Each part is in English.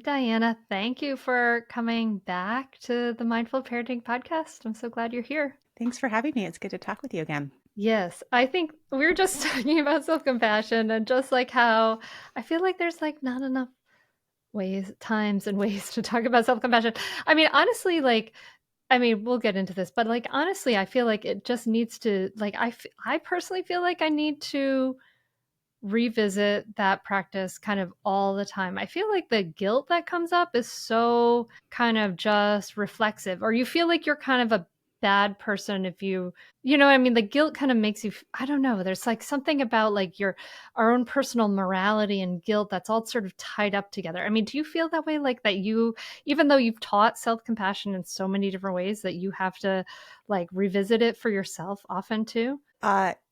Diana. Thank you for coming back to the Mindful Parenting Podcast. I'm so glad you're here. Thanks for having me. It's good to talk with you again. Yes, I think we were just talking about self-compassion and just like how I feel like there's like not enough times and ways to talk about self-compassion. I mean, honestly, we'll get into this, but like honestly, I feel like it just needs to I personally feel like I need to revisit that practice kind of all the time. I feel like the guilt that comes up is so kind of just reflexive, or you feel like you're kind of a bad person if you know what I mean? The guilt kind of makes you, I don't know, there's like something about like our own personal morality and guilt that's all sort of tied up together. I mean, do you feel that way? Like that you, even though you've taught self-compassion in so many different ways, that you have to like revisit it for yourself often too?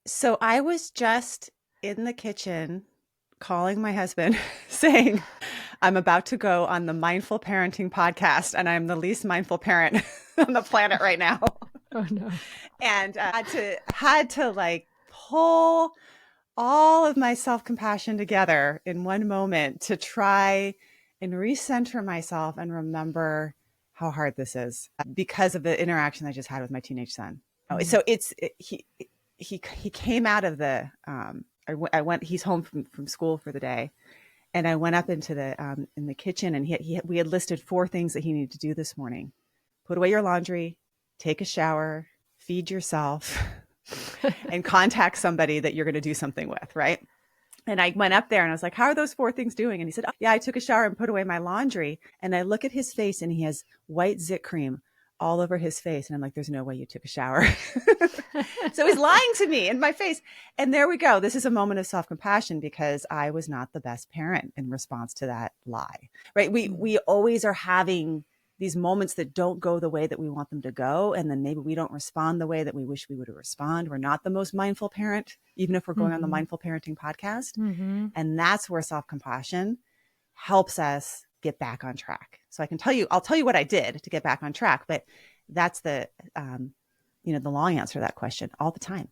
So I was just in the kitchen calling my husband saying, I'm about to go on the Mindful Parenting podcast, and I'm the least mindful parent on the planet right now. Oh no. And had to like pull all of my self-compassion together in one moment to try and recenter myself and remember how hard this is because of the interaction I just had with my teenage son. So he came out of the I went, he's home from school for the day, and I went up into the in the kitchen, and we had listed 4 things that he needed to do this morning: put away your laundry, take a shower, feed yourself, and contact somebody that you're going to do something with, right? And I went up there and I was like, how are those 4 things doing? And he said, oh, yeah, I took a shower and put away my laundry. And I look at his face, and he has white zit cream all over his face. And I'm like, there's no way you took a shower. So he's lying to me in my face. And there we go. This is a moment of self-compassion because I was not the best parent in response to that lie, right? We always are having these moments that don't go the way that we want them to go. And then maybe we don't respond the way that we wish we would respond. We're not the most mindful parent, even if we're going on the Mindful Parenting podcast. And that's where self-compassion helps us get back on track. So I'll tell you what I did to get back on track, but that's the long answer to that question all the time.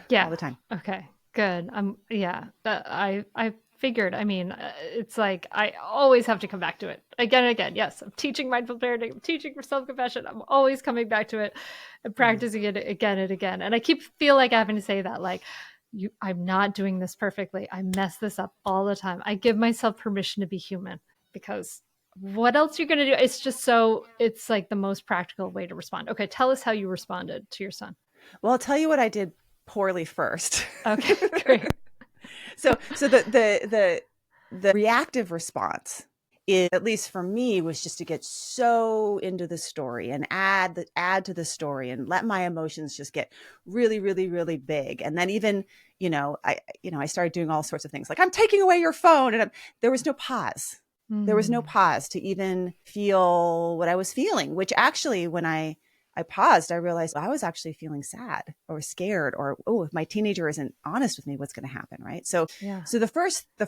Yeah. All the time. Okay. Good. Yeah. I figured. I mean, it's like I always have to come back to it again and again. Yes, I'm teaching mindful parenting. I'm teaching for self-compassion. I'm always coming back to it and practicing it again and again. And I feel like having to say that, like, I'm not doing this perfectly. I mess this up all the time. I give myself permission to be human, because what else are you going to do? It's like the most practical way to respond. Okay. Tell us how you responded to your son. Well, I'll tell you what I did poorly first. Okay, great. So the reactive response is, at least for me, was just to get so into the story and add to the story and let my emotions just get really, really, really big. And then even, I started doing all sorts of things like, I'm taking away your phone. And there was no pause. There was no pause to even feel what I was feeling, which actually, when I paused, I realized I was actually feeling sad or scared, or, oh, if my teenager isn't honest with me, what's going to happen? Right. So the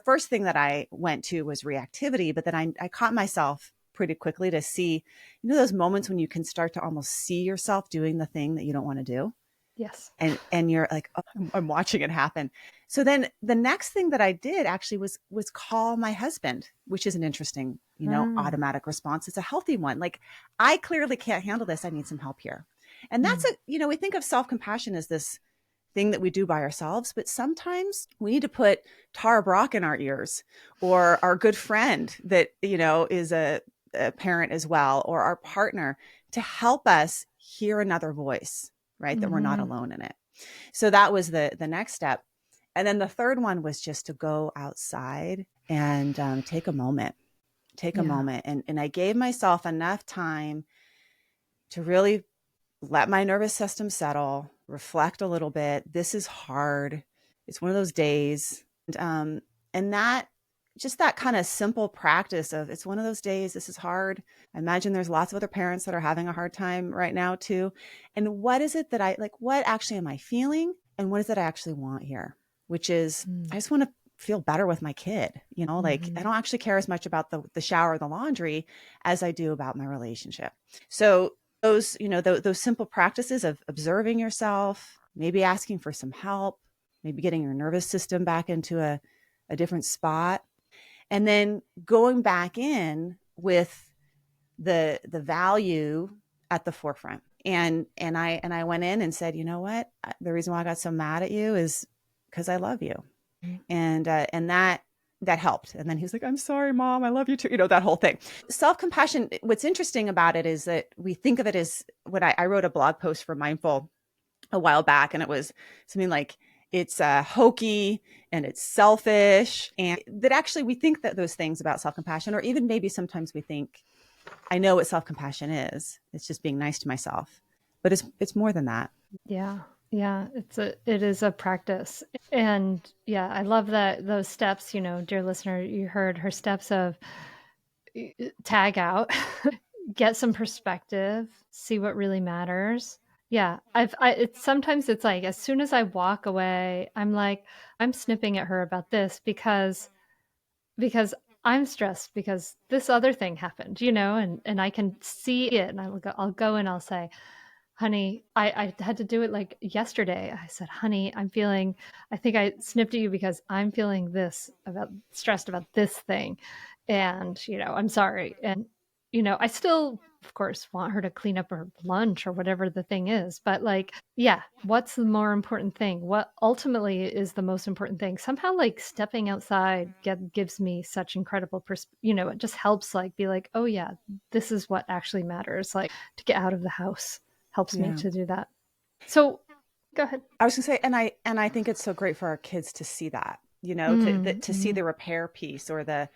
first thing that I went to was reactivity, but then I caught myself pretty quickly to see, those moments when you can start to almost see yourself doing the thing that you don't want to do. Yes. And you're like, oh, I'm watching it happen. So then the next thing that I did actually was call my husband, which is an interesting, automatic response. It's a healthy one. Like, I clearly can't handle this. I need some help here. And that's we think of self-compassion as this thing that we do by ourselves, but sometimes we need to put Tara Brach in our ears, or our good friend that, is a parent as well, or our partner, to help us hear another voice, right? That we're not alone in it. So that was the next step. And then the third one was just to go outside and take a moment. And I gave myself enough time to really let my nervous system settle, reflect a little bit. This is hard. It's one of those days. And that kind of simple practice of, it's one of those days, this is hard. I imagine there's lots of other parents that are having a hard time right now too. And what is it that what actually am I feeling? And what is it I actually want here? Which is, I just want to feel better with my kid. I don't actually care as much about the shower or the laundry as I do about my relationship. So those simple practices of observing yourself, maybe asking for some help, maybe getting your nervous system back into a different spot. and then going back in with the value at the forefront. And I went in and said, you know what? The reason why I got so mad at you is because I love you. And that helped. And then he was like, I'm sorry, Mom, I love you too. That whole thing. Self-compassion, what's interesting about it is that we think of it as what I wrote a blog post for Mindful a while back, and it was something like, it's hokey and it's selfish. And that actually we think that those things about self-compassion, or even maybe sometimes we think, I know what self-compassion is. It's just being nice to myself. But it's more than that. Yeah. Yeah, it is a practice. And yeah, I love that those steps, dear listener, you heard her steps of tag out, get some perspective, see what really matters. Yeah, it's sometimes it's like as soon as I walk away, I'm like I'm snipping at her about this because I'm stressed because this other thing happened, and I can see it, and I'll go and I'll say, honey, I had to do it like yesterday. I said, honey, I think I snipped at you because I'm feeling stressed about this thing. And, I'm sorry. And, I still, of course, want her to clean up her lunch or whatever the thing is. But like, yeah, what's the more important thing? What ultimately is the most important thing? Somehow like stepping outside gives me such incredible, it just helps like be like, oh yeah, this is what actually matters. Like to get out of the house helps me Yeah. to do that. So go ahead. I was gonna say, and I think it's so great for our kids to see that, to see Mm-hmm. the repair piece, or the,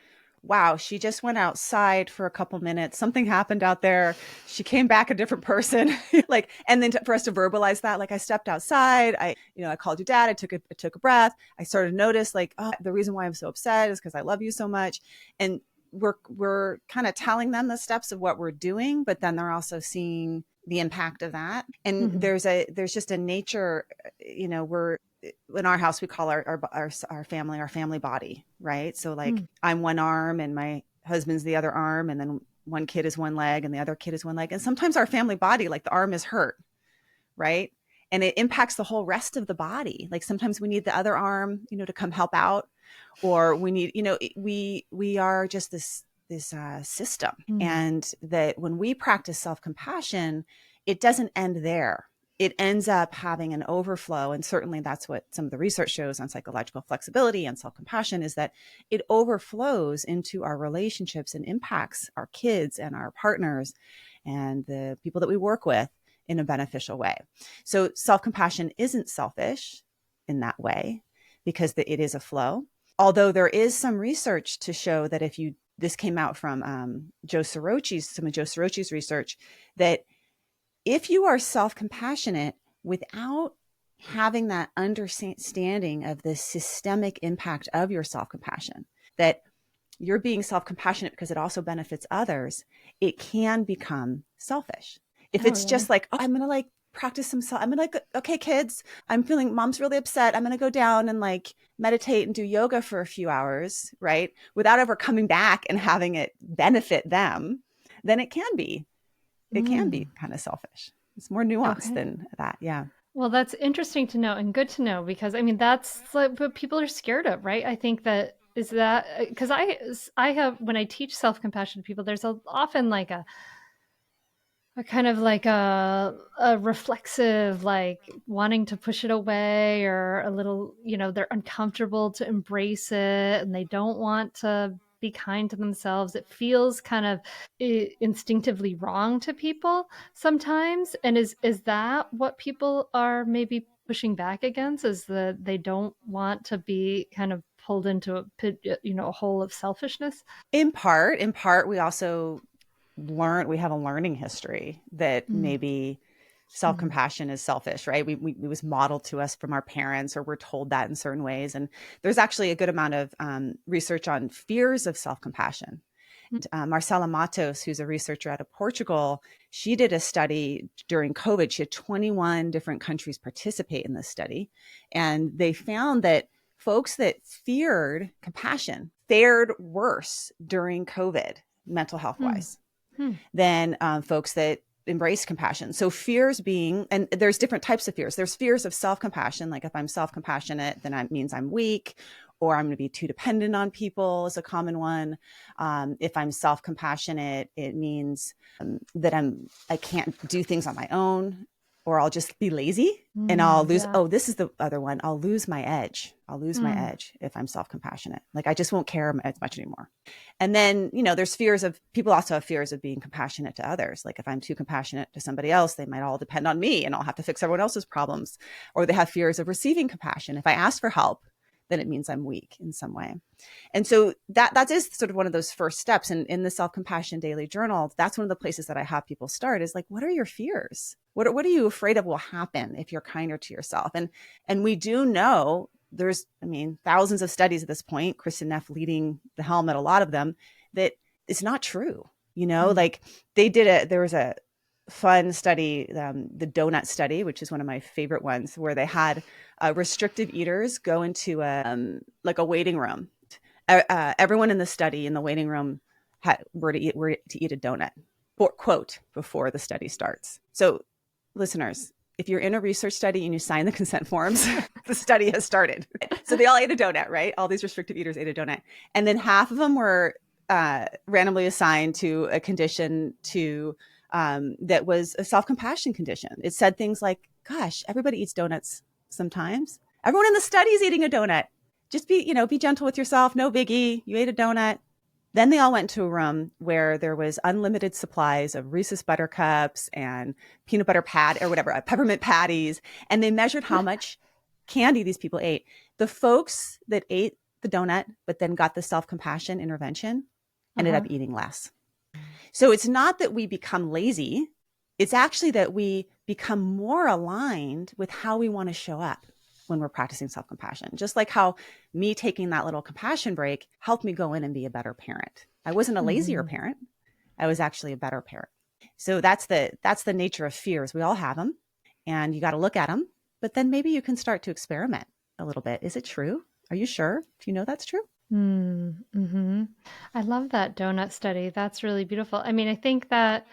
wow, she just went outside for a couple minutes. Something happened out there. She came back a different person. Like, and then for us to verbalize that, like, I stepped outside. I called your dad. I took a breath. I started to notice, like, oh, the reason why I'm so upset is because I love you so much. And we're kind of telling them the steps of what we're doing, but then they're also seeing the impact of that. And Mm-hmm. there's just a nature, we're in our house, we call our family body, right? So like, I'm one arm and my husband's the other arm, and then one kid is one leg and the other kid is one leg. And sometimes our family body, like the arm is hurt, right? And it impacts the whole rest of the body. Like sometimes we need the other arm, to come help out, or we need, we are just this system. Mm-hmm. And that when we practice self-compassion, it doesn't end there. It ends up having an overflow. And certainly that's what some of the research shows on psychological flexibility and self-compassion, is that it overflows into our relationships and impacts our kids and our partners and the people that we work with in a beneficial way. So self-compassion isn't selfish in that way, because it is a flow. Although there is some research to show that this came out from some of Joe Soroci's research, that if you are self-compassionate without having that understanding of the systemic impact of your self-compassion, that you're being self-compassionate because it also benefits others, it can become selfish. If Oh, it's really? just like, oh, I'm going to like practice some I'm going to, okay, kids, I'm feeling mom's really upset. I'm going to go down and like meditate and do yoga for a few hours, right? Without ever coming back and having it benefit them, then it can be Mm. kind of selfish. It's more nuanced Okay. than that. Yeah. Well, that's interesting to know and good to know because I mean that's like what people are scared of, right? I think that is that because I have when I teach self compassion to people, there's often like a kind of like a reflexive like wanting to push it away or a little they're uncomfortable to embrace it and they don't want to be kind to themselves. It feels kind of instinctively wrong to people sometimes. And is that what people are maybe pushing back against, is that they don't want to be kind of pulled into a pit, a hole of selfishness? In part, we also we have a learning history that Mm. maybe Mm. self-compassion is selfish, right? It was modeled to us from our parents, or we're told that in certain ways. And there's actually a good amount of research on fears of self-compassion. Marcela Matos, who's a researcher out of Portugal, she did a study during COVID. She had 21 different countries participate in this study. And they found that folks that feared compassion fared worse during COVID, mental health Mm. wise, Mm. than folks that embrace compassion. So fears being, and there's different types of fears. There's fears of self-compassion. Like if I'm self-compassionate, then that means I'm weak, or I'm going to be too dependent on people is a common one. If I'm self-compassionate, it means that I can't do things on my own, or I'll just be lazy and I'll lose. Yeah. Oh, this is the other one. I'll lose my edge. I'll lose my edge if I'm self-compassionate. Like I just won't care as much anymore. And then, there's people also have fears of being compassionate to others. Like if I'm too compassionate to somebody else, they might all depend on me and I'll have to fix everyone else's problems. Or they have fears of receiving compassion. If I ask for help, then it means I'm weak in some way. And so that is sort of one of those first steps. And in the Self-Compassion Daily Journal, that's one of the places that I have people start is like, what are your fears? What are you afraid of will happen if you're kinder to yourself? And we do know there's, thousands of studies at this point, Kristen Neff leading the helm at a lot of them, that it's not true. Like there was a fun study, the donut study, which is one of my favorite ones, where they had restrictive eaters go into a waiting room. Everyone in the study in the waiting room were to eat a donut, quote, before the study starts. So listeners, if you're in a research study and you sign the consent forms, the study has started. So they all ate a donut, right? All these restrictive eaters ate a donut. And then half of them were randomly assigned to a condition that was a self-compassion condition. It said things like, gosh, everybody eats donuts sometimes. Everyone in the study is eating a donut. Just be gentle with yourself. No biggie. You ate a donut. Then they all went to a room where there was unlimited supplies of Reese's Buttercups and peanut butter peppermint patties. And they measured how much candy these people ate. The folks that ate the donut, but then got the self-compassion intervention, ended up eating less. So it's not that we become lazy. It's actually that we become more aligned with how we want to show up when we're practicing self-compassion. Just like how me taking that little compassion break helped me go in and be a better parent. I wasn't a lazier parent. I was actually a better parent. So that's the nature of fears. We all have them and you got to look at them, but then maybe you can start to experiment a little bit. Is it true? Are you sure? Do you know that's true? I love that donut study. That's really beautiful. I think that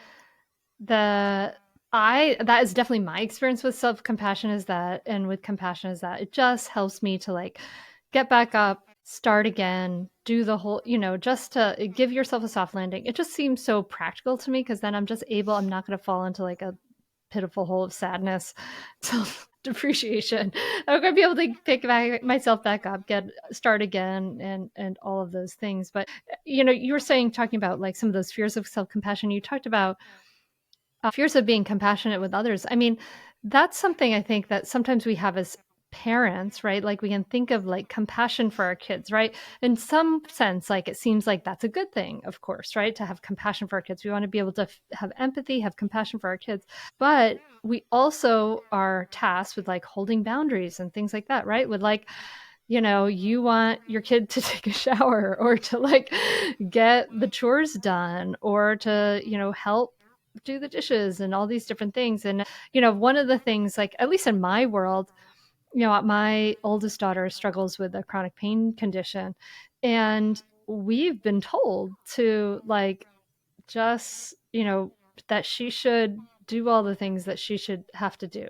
that is definitely my experience with self-compassion is that, and with compassion is that it just helps me to like get back up, start again, do the whole, just to give yourself a soft landing. It just seems so practical to me because then I'm not going to fall into like a pitiful hole of sadness, self depreciation. I'm going to be able to pick myself back up, start again, and all of those things. But you were talking about like some of those fears of self-compassion. You talked about fears of being compassionate with others. That's something I think that sometimes we have as parents, right? Like we can think of like compassion for our kids, right? In some sense, like it seems like that's a good thing, of course, right? To have compassion for our kids. We want to be able to have empathy, have compassion for our kids. But we also are tasked with like holding boundaries and things like that, right? With like, you want your kid to take a shower or to like get the chores done or to, help do the dishes and all these different things. And, one of the things, like, at least in my world, my oldest daughter struggles with a chronic pain condition. And we've been told to like, just, that she should do all the things that she should have to do.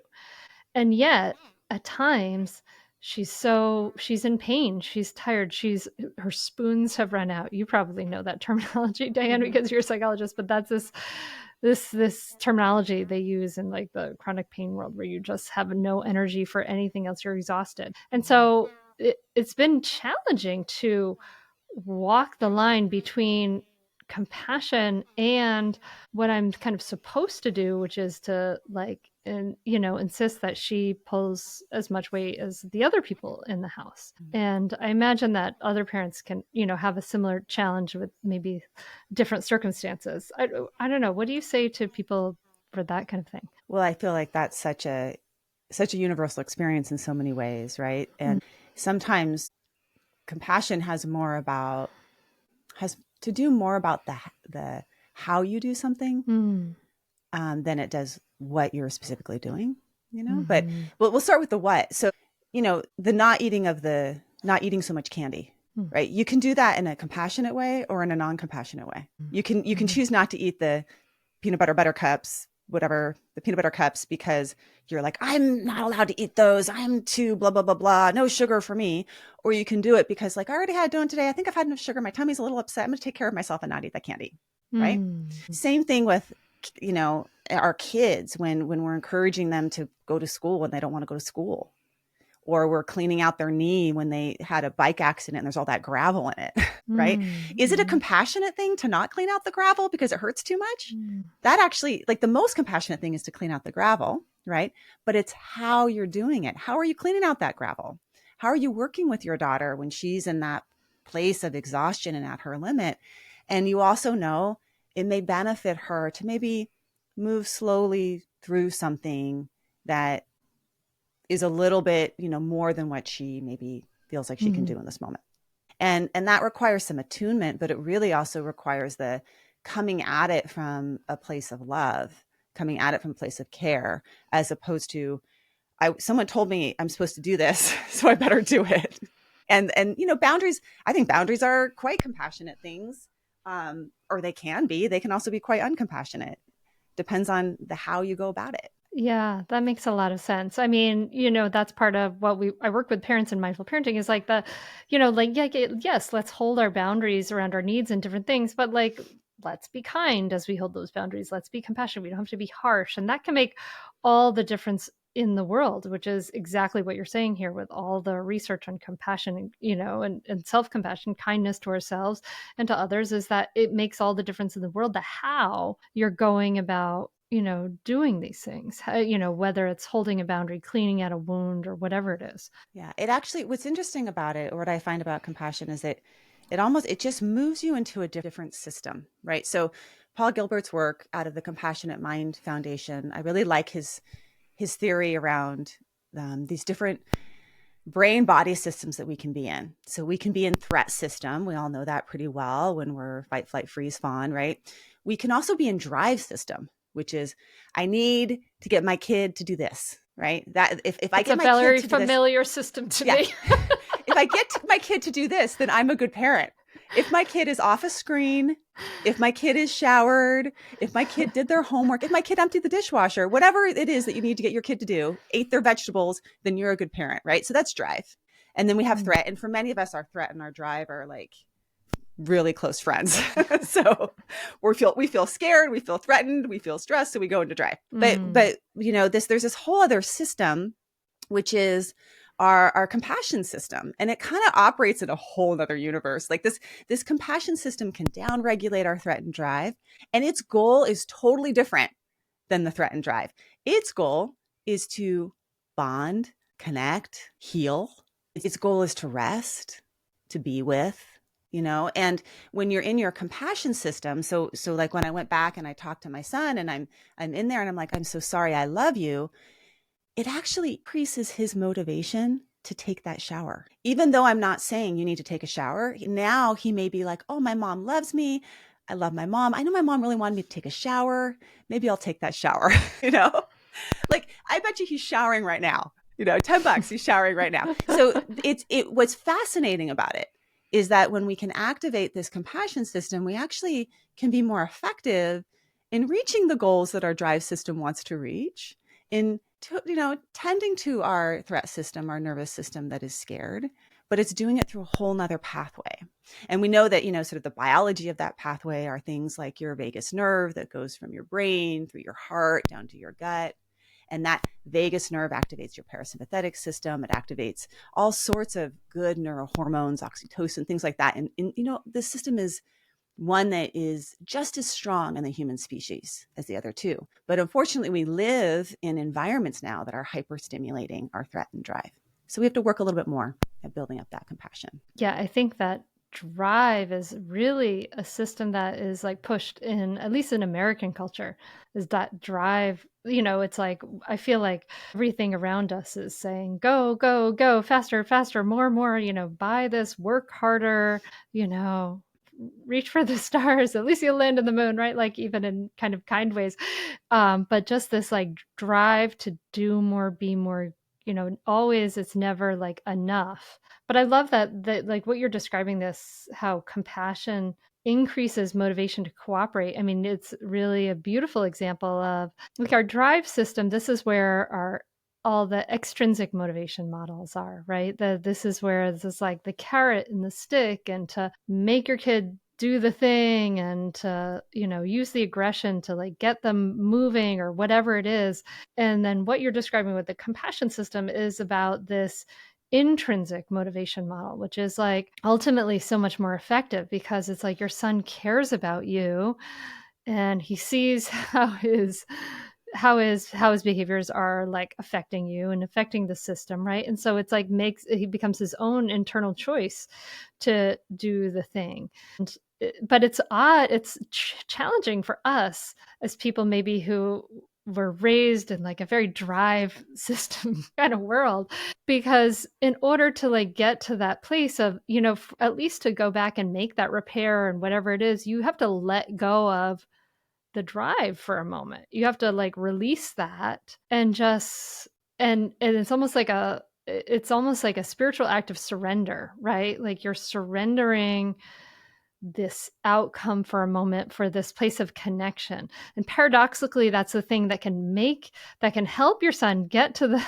And yet at times she's in pain. She's tired. Her spoons have run out. You probably know that terminology, Diane, because you're a psychologist, but that's this terminology they use in like the chronic pain world where you just have no energy for anything else. You're exhausted. And so it's been challenging to walk the line between compassion and what I'm kind of supposed to do, which is to like, and insist that she pulls as much weight as the other people in the house. And I imagine that other parents can, have a similar challenge with maybe different circumstances. I don't know. What do you say to people for that kind of thing? Well, I feel like that's such a universal experience in so many ways, right? And sometimes compassion has to do more about the how you do something than it does what you're specifically doing, But we'll start with the what. So, the not eating so much candy, right? You can do that in a compassionate way or in a non-compassionate way. You can choose not to eat the peanut butter buttercups whatever, the peanut butter cups because you're like, I'm not allowed to eat those. I'm too blah, blah, blah, blah. No sugar for me. Or you can do it because like, I already had donut today. I think I've had enough sugar. My tummy's a little upset. I'm going to take care of myself and not eat that candy. Right. Mm. Same thing with, our kids when we're encouraging them to go to school when they don't want to go to school, or we're cleaning out their knee when they had a bike accident and there's all that gravel in it, right? Is it a Mm. compassionate thing to not clean out the gravel because it hurts too much? Mm. That actually, like the most compassionate thing is to clean out the gravel, right? But it's how you're doing it. How are you cleaning out that gravel? How are you working with your daughter when she's in that place of exhaustion and at her limit? And you also know it may benefit her to maybe move slowly through something that is a little bit, more than what she maybe feels like she can Mm. do in this moment. And that requires some attunement, but it really also requires the coming at it from a place of love, coming at it from a place of care, as opposed to someone told me I'm supposed to do this, so I better do it. And boundaries, I think boundaries are quite compassionate things. Or they can be. They can also be quite uncompassionate. Depends on the how you go about it. Yeah, that makes a lot of sense. I mean, that's part of what I work with parents in mindful parenting is like like, yeah, yes, let's hold our boundaries around our needs and different things, but like, let's be kind as we hold those boundaries. Let's be compassionate. We don't have to be harsh. And that can make all the difference in the world, which is exactly what you're saying here with all the research on compassion, and self-compassion, kindness to ourselves and to others, is that it makes all the difference in the world, the how you're going about doing these things, whether it's holding a boundary, cleaning out a wound, or whatever it is. Yeah, it actually, what's interesting about it, or what I find about compassion, is that it just moves you into a different system, right? So Paul Gilbert's work out of the Compassionate Mind Foundation, I really like his theory around these different brain body systems that we can be in. So we can be in threat system. We all know that pretty well when we're fight, flight, freeze, fawn, right? We can also be in drive system, which is I need to get my kid to do this, right? That if I It's get a my kid very to do this, familiar system to yeah. me. If I get my kid to do this, then I'm a good parent. If my kid is off a screen, if my kid is showered, if my kid did their homework, if my kid emptied the dishwasher, whatever it is that you need to get your kid to do, ate their vegetables, then you're a good parent, right? So that's drive. And then we have Mm. threat. And for many of us, our threat and our drive are like really close friends. So we feel scared, we feel threatened, we feel stressed, so we go into drive. Mm. But there's this whole other system, which is our compassion system, and it kind of operates in a whole other universe. Like this compassion system can down regulate our threat and drive, and its goal is totally different than the threat and drive. Its goal is to bond, connect, heal. Its goal is to rest, to be with, and when you're in your compassion system, so like when I went back and I talked to my son, and I'm in there and I'm like, I'm so sorry, I love you, it actually increases his motivation to take that shower. Even though I'm not saying you need to take a shower, now he may be like, oh, my mom loves me. I love my mom. I know my mom really wanted me to take a shower. Maybe I'll take that shower, you know? Like, I bet you he's showering right now. $10, he's showering right now. So what's fascinating about it is that when we can activate this compassion system, we actually can be more effective in reaching the goals that our drive system wants to reach, in tending to our threat system, our nervous system that is scared, but it's doing it through a whole nother pathway. And we know that, sort of the biology of that pathway are things like your vagus nerve that goes from your brain through your heart down to your gut. And that vagus nerve activates your parasympathetic system. It activates all sorts of good neurohormones, oxytocin, things like that. And this system is one that is just as strong in the human species as the other two. But unfortunately, we live in environments now that are hyperstimulating our threat and drive. So we have to work a little bit more at building up that compassion. Yeah, I think that drive is really a system that is like pushed in, at least in American culture, is that drive. It's like, I feel like everything around us is saying, go, go, go, faster, faster, more, more, buy this, work harder, you know, reach for the stars, at least you'll land in the moon, right? Like, even in kind of kind ways. But just this like drive to do more, be more, always, it's never like enough. But I love that like what you're describing, this, how compassion increases motivation to cooperate. I mean, it's really a beautiful example of like our drive system. This is where our all the extrinsic motivation models are, right? This is where this is like the carrot and the stick, and to make your kid do the thing, and to, use the aggression to like get them moving or whatever it is. And then what you're describing with the compassion system is about this intrinsic motivation model, which is like ultimately so much more effective, because it's like your son cares about you, and he sees how his behaviors are like affecting you and affecting the system, right? And so it's like he becomes his own internal choice to do the thing. And but it's odd, it's challenging for us as people maybe who were raised in like a very drive system kind of world, because in order to like get to that place of, at least to go back and make that repair and whatever it is, you have to let go of the drive for a moment. You have to like release that and just, and it's almost like a spiritual act of surrender, right? Like you're surrendering this outcome for a moment for this place of connection. And paradoxically, that's the thing that can help your son get to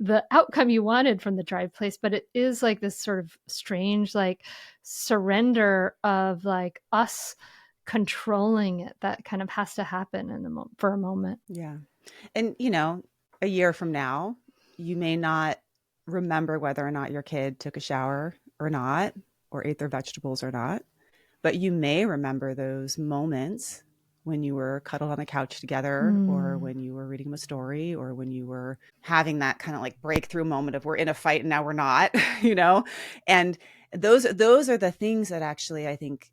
the outcome you wanted from the drive place. But it is like this sort of strange like surrender of like us controlling it that kind of has to happen for a moment. Yeah. And, a year from now, you may not remember whether or not your kid took a shower or not, or ate their vegetables or not, but you may remember those moments when you were cuddled on the couch together, or Mm. when you were reading them a story, or when you were having that kind of like breakthrough moment of we're in a fight and now we're not, and those are the things that actually, I think,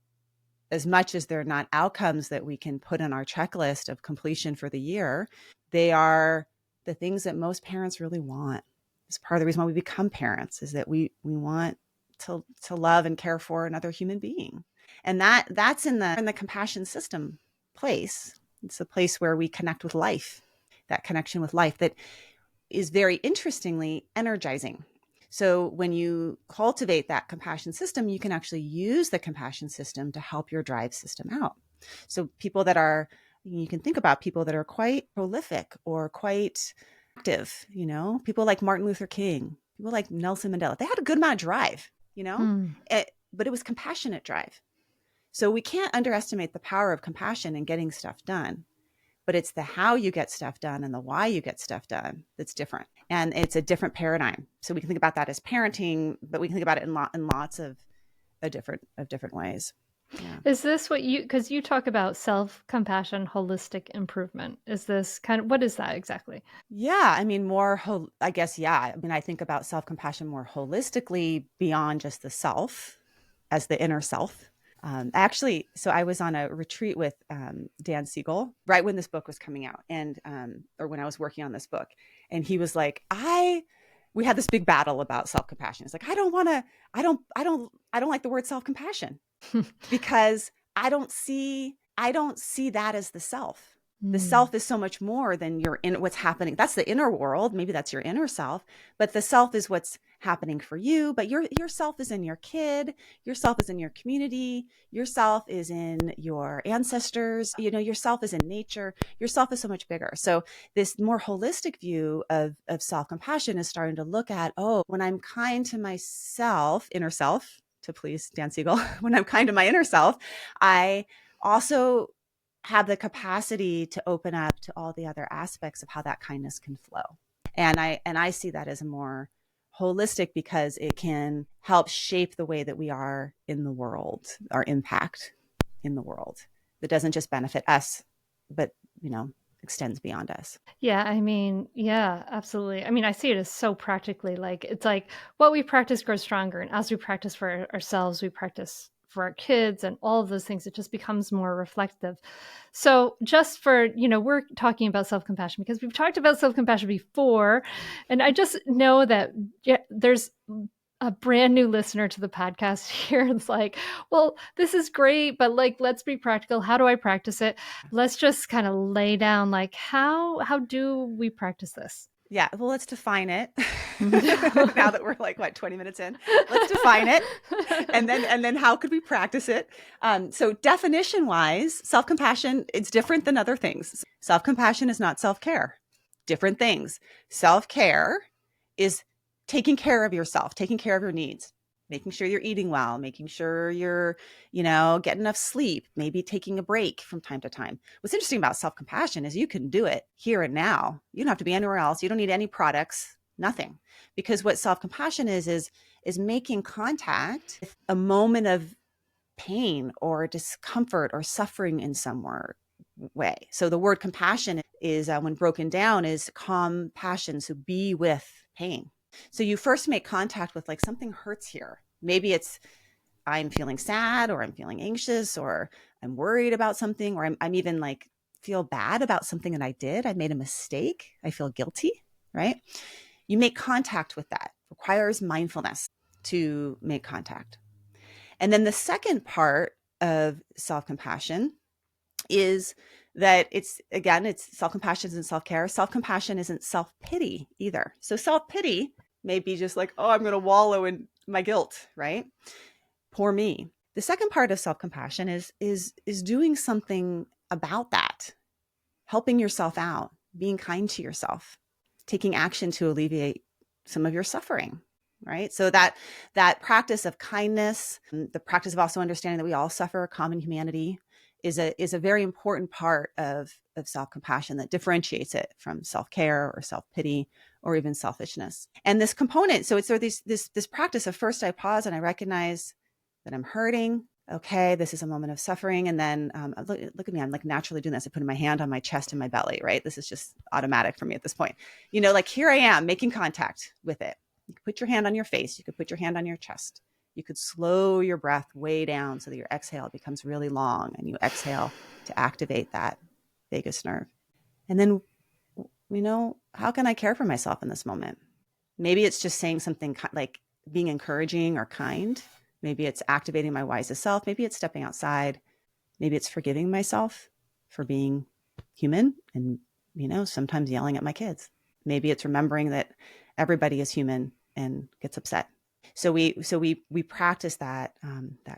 as much as they're not outcomes that we can put on our checklist of completion for the year, they are the things that most parents really want. It's part of the reason why we become parents, is that we want to love and care for another human being. And that's in the compassion system place. It's a place where we connect with life, that connection with life that is very interestingly energizing. So when you cultivate that compassion system, you can actually use the compassion system to help your drive system out. So you can think about people that are quite prolific or quite active, people like Martin Luther King, people like Nelson Mandela. They had a good amount of drive, Mm. but it was compassionate drive. So we can't underestimate the power of compassion in getting stuff done, but it's the how you get stuff done and the why you get stuff done that's different. And it's a different paradigm. So we can think about that as parenting, but we can think about it in lots of different ways. Yeah. Is this because you talk about self compassion, holistic improvement? Is this what is that exactly? Yeah. I mean, I guess, yeah. I mean, I think about self compassion more holistically beyond just the self, as the inner self. Actually, so I was on a retreat with Dan Siegel right when this book was coming out, and or when I was working on this book, and he was like, we had this big battle about self compassion. It's like, I don't like the word self compassion, because I don't see that as the self. The Mm. self is so much more than what's happening. That's the inner world. Maybe that's your inner self, but the self is what's happening for you. But your self is in your kid. Your self is in your community. Your self is in your ancestors. Your self is in nature. Your self is so much bigger. So this more holistic view of self compassion is starting to look at, when I'm kind to myself, inner self, to please Dan Siegel, when I'm kind to my inner self, I also have the capacity to open up to all the other aspects of how that kindness can flow. And I see that as a more holistic, because it can help shape the way that we are in the world, our impact in the world, that doesn't just benefit us, but extends beyond us. Yeah, I mean, yeah, absolutely. I mean, I see it as so practically like it's like what we practice grows stronger. And as we practice for ourselves, we practice for our kids and all of those things, it just becomes more reflective. So, just for, we're talking about self compassion because we've talked about self compassion before. And I just know that there's a brand new listener to the podcast here. It's like, well, this is great, but like, let's be practical. How do I practice it? Let's just kind of lay down like how do we practice this? Yeah. Well, let's define it. Now that we're like, what, 20 minutes in, let's define it. And then how could we practice it? So definition wise, self-compassion, it's different than other things. Self-compassion is not self-care. Different things. Self-care is taking care of yourself, taking care of your needs, making sure you're eating well, making sure you're, getting enough sleep, maybe taking a break from time to time. What's interesting about self-compassion is you can do it here and now. You don't have to be anywhere else. You don't need any products, nothing. Because what self-compassion is making contact with a moment of pain or discomfort or suffering in some way. So the word compassion is, when broken down, is compassion. So be with pain. So you first make contact with, like, something hurts here. Maybe it's I'm feeling sad, or I'm feeling anxious, or I'm worried about something, or I'm even like feel bad about something that I did. I made a mistake. I feel guilty, right? You make contact with that. It requires mindfulness to make contact. And then the second part of self-compassion is that it's self-compassion isn't self-care. Self-compassion isn't self-pity either. So self-pity may be just like, oh, I'm going to wallow in my guilt, right? Poor me. The second part of self-compassion is doing something about that, helping yourself out, being kind to yourself, taking action to alleviate some of your suffering, right? So that practice of kindness, the practice of also understanding that we all suffer, common humanity, is a very important part of self-compassion that differentiates it from self-care or self-pity or even selfishness. And this component, so it's sort of this practice of, first I pause and I recognize that I'm hurting. Okay, this is a moment of suffering. And then look at me, I'm like naturally doing this. I put my hand on my chest and my belly, right? This is just automatic for me at this point. Like here I am making contact with it. You could put your hand on your face. You could put your hand on your chest. You could slow your breath way down so that your exhale becomes really long, and you exhale to activate that vagus nerve. And then, how can I care for myself in this moment? Maybe it's just saying something like being encouraging or kind. Maybe it's activating my wisest self. Maybe it's stepping outside. Maybe it's forgiving myself for being human and, sometimes yelling at my kids. Maybe it's remembering that everybody is human and gets upset. So we practice that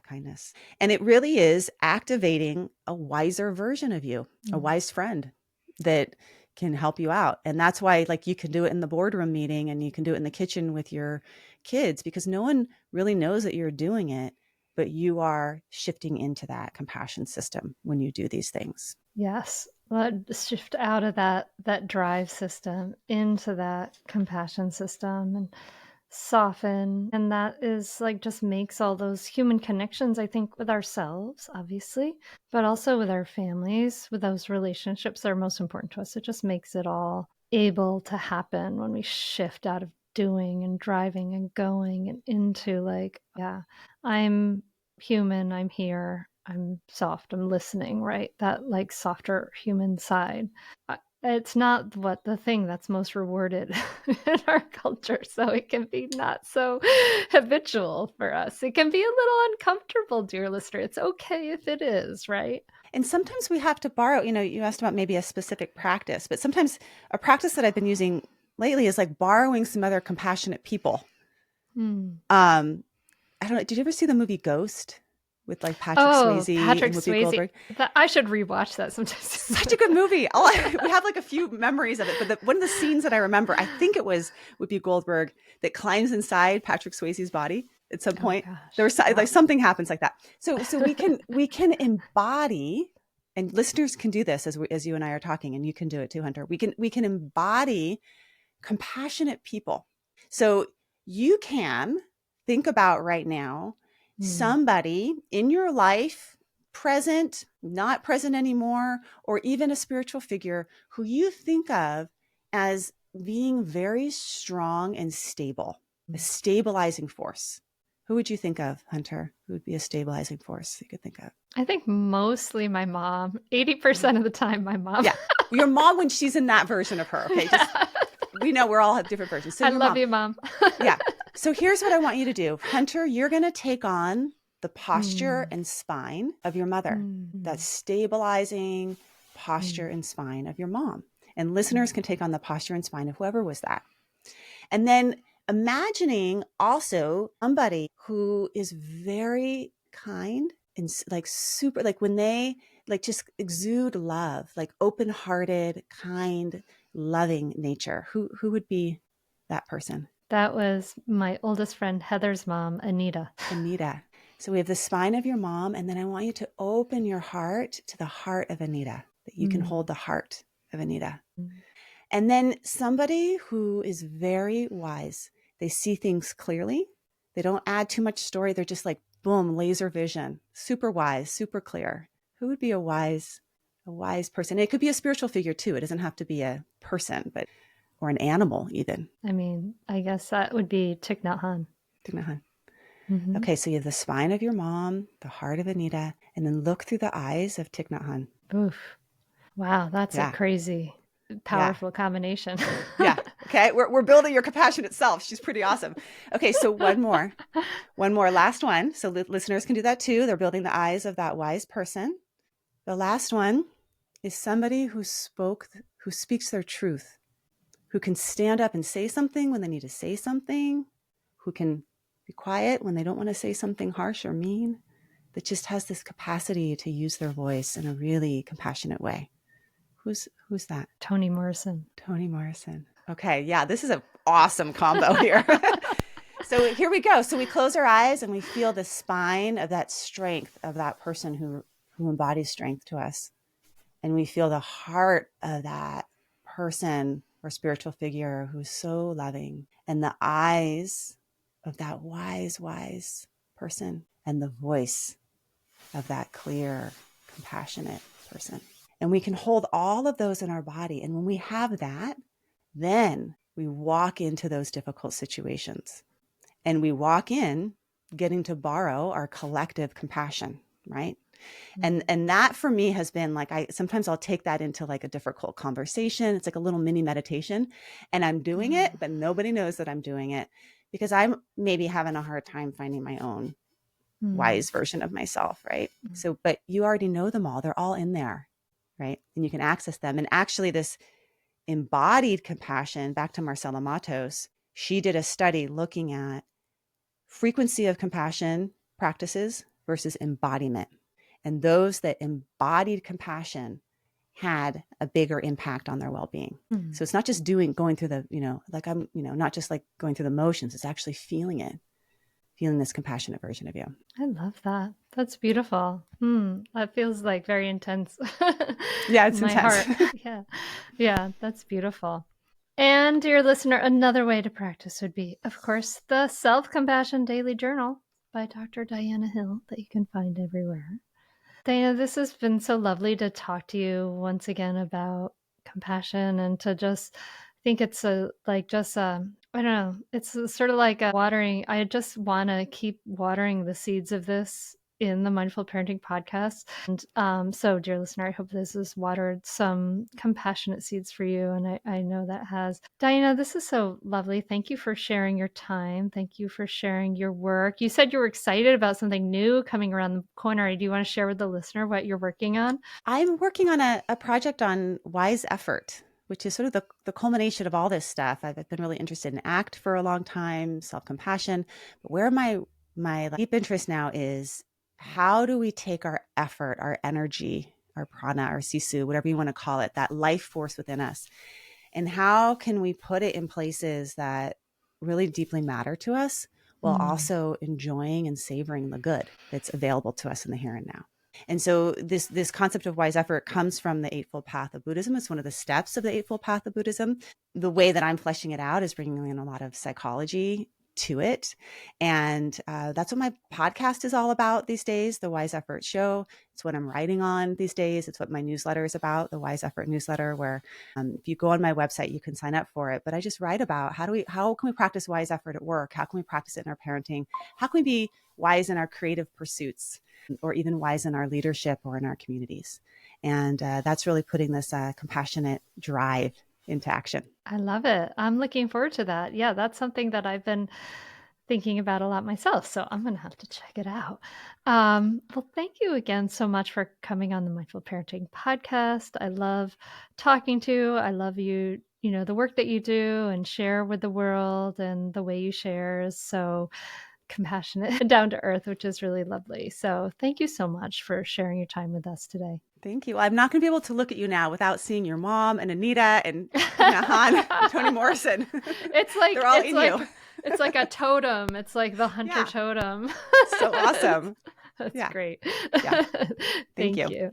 kindness, and it really is activating a wiser version of you, a wise friend that can help you out. And that's why, like, you can do it in the boardroom meeting and you can do it in the kitchen with your kids, because no one really knows that you're doing it, but you are shifting into that compassion system when you do these things. Yes. Shift out of that drive system into that compassion system and soften. And that is like just makes all those human connections, I think, with ourselves, obviously, but also with our families, with those relationships that are most important to us. It just makes it all able to happen when we shift out of doing and driving and going and into like, yeah, I'm human, I'm here, I'm soft, I'm listening, right? That like softer human side. It's not the thing that's most rewarded in our culture, so it can be not so habitual for us. It can be a little uncomfortable, dear listener. It's okay if it is, right? And sometimes we have to borrow, you asked about maybe a specific practice, but sometimes a practice that I've been using lately is like borrowing some other compassionate people. I don't know. Did you ever see the movie Ghost with like Patrick Swayze Patrick and Whoopi Swayze. Goldberg? I should rewatch that sometime. Such a good movie. We have like a few memories of it, but one of the scenes that I remember, I think it was Whoopi Goldberg that climbs inside Patrick Swayze's body at some point. There was like something happens like that. So we can embody, and listeners can do this as you and I are talking, and you can do it too, Hunter. We can embody compassionate people. So you can think about right now somebody in your life, present, not present anymore, or even a spiritual figure who you think of as being very strong and stable, a stabilizing force. Who would you think of, Hunter? Who would be a stabilizing force you could think of? I think mostly my mom. 80% of the time, my mom. Yeah. Your mom when she's in that version of her. Okay. We know we're all have different versions. So I love you, Mom. Yeah. So here's what I want you to do. Hunter, you're going to take on the posture and spine of your mother. That stabilizing posture and spine of your mom. And listeners can take on the posture and spine of whoever was that. And then imagining also somebody who is very kind and like super, like when they like just exude love, like open-hearted, kind, loving nature. Who would be that person? That was my oldest friend Heather's mom, Anita. Anita. So we have the spine of your mom, and then I want you to open your heart to the heart of Anita, that you can hold the heart of Anita. And then somebody who is very wise. They see things clearly. They don't add too much story. They're just like, boom, laser vision, super wise, super clear. Who would be a wise person? It could be a spiritual figure too. It doesn't have to be a person, but or an animal even. I mean, I guess that would be Thich Nhat Hanh. Thich Nhat Hanh. Okay, so you have the spine of your mom, the heart of Anita, and then look through the eyes of Thich Nhat Hanh. Oof. Wow, that's a crazy, powerful combination. Yeah. Okay. We're building your compassion itself. She's pretty awesome. Okay. So one more, last one. So listeners can do that too. They're building the eyes of that wise person. The last one is somebody who speaks their truth, who can stand up and say something when they need to say something, who can be quiet when they don't want to say something harsh or mean, that just has this capacity to use their voice in a really compassionate way. Who's that? Toni Morrison. Toni Morrison. Okay. Yeah. This is an awesome combo here. So here we go. So we close our eyes and we feel the spine of that strength of that person who embodies strength to us. And we feel the heart of that person or spiritual figure who's so loving, and the eyes of that wise person, and the voice of that clear, compassionate person. And we can hold all of those in our body. And when we have that, then we walk into those difficult situations. And we walk in getting to borrow our collective compassion, right? And that for me has been like, sometimes I'll take that into like a difficult conversation. It's like a little mini meditation, and I'm doing it, but nobody knows that I'm doing it because I'm maybe having a hard time finding my own wise version of myself, right? So, but you already know them all. They're all in there, right? And you can access them. And actually this embodied compassion, back to Marcela Matos, she did a study looking at frequency of compassion practices versus embodiment. And those that embodied compassion had a bigger impact on their well-being. So it's not just going through the, like I'm, not just like going through the motions, it's actually feeling this compassionate version of you. I love that. That's beautiful. That feels like very intense. Yeah, it's my intense. Heart. Yeah, that's beautiful. And dear listener, another way to practice would be, of course, the Self-Compassion Daily Journal by Dr. Diana Hill that you can find everywhere. Diana, this has been so lovely to talk to you once again about compassion, and to just think it's I don't know, it's sort of like a watering. I just want to keep watering the seeds of this in the Mindful Parenting podcast. And so, dear listener, I hope this has watered some compassionate seeds for you. And I know that has. Diana, this is so lovely. Thank you for sharing your time. Thank you for sharing your work. You said you were excited about something new coming around the corner. Do you want to share with the listener what you're working on? I'm working on a project on wise effort, which is sort of the culmination of all this stuff. I've been really interested in ACT for a long time, self-compassion. But where my deep interest now is, how do we take our effort, our energy, our prana, our sisu, whatever you want to call it, that life force within us, and how can we put it in places that really deeply matter to us while also enjoying and savoring the good that's available to us in the here and now. And so this concept of wise effort comes from the Eightfold Path of Buddhism. It's one of the steps of the Eightfold Path of Buddhism. The way that I'm fleshing it out is bringing in a lot of psychology to it. And that's what my podcast is all about these days, the Wise Effort Show. It's what I'm writing on these days. It's what my newsletter is about, the Wise Effort newsletter, where if you go on my website, you can sign up for it. But I just write about how can we practice wise effort at work? How can we practice it in our parenting? How can we be wise in our creative pursuits, or even wise in our leadership or in our communities? And that's really putting this compassionate drive into action. I love it. I'm looking forward to that. Yeah, that's something that I've been thinking about a lot myself. So I'm going to have to check it out. Well, thank you again so much for coming on the Mindful Parenting podcast. I love talking to you. I love you, the work that you do and share with the world, and the way you share is so compassionate and down to earth, which is really lovely. So thank you so much for sharing your time with us today. Thank you. I'm not going to be able to look at you now without seeing your mom and Anita and Nahan and Toni Morrison. It's like They're all in you. it's like a totem. It's like the hunter Yeah. totem. So awesome. That's Yeah. great. Yeah. Thank Thank you. you.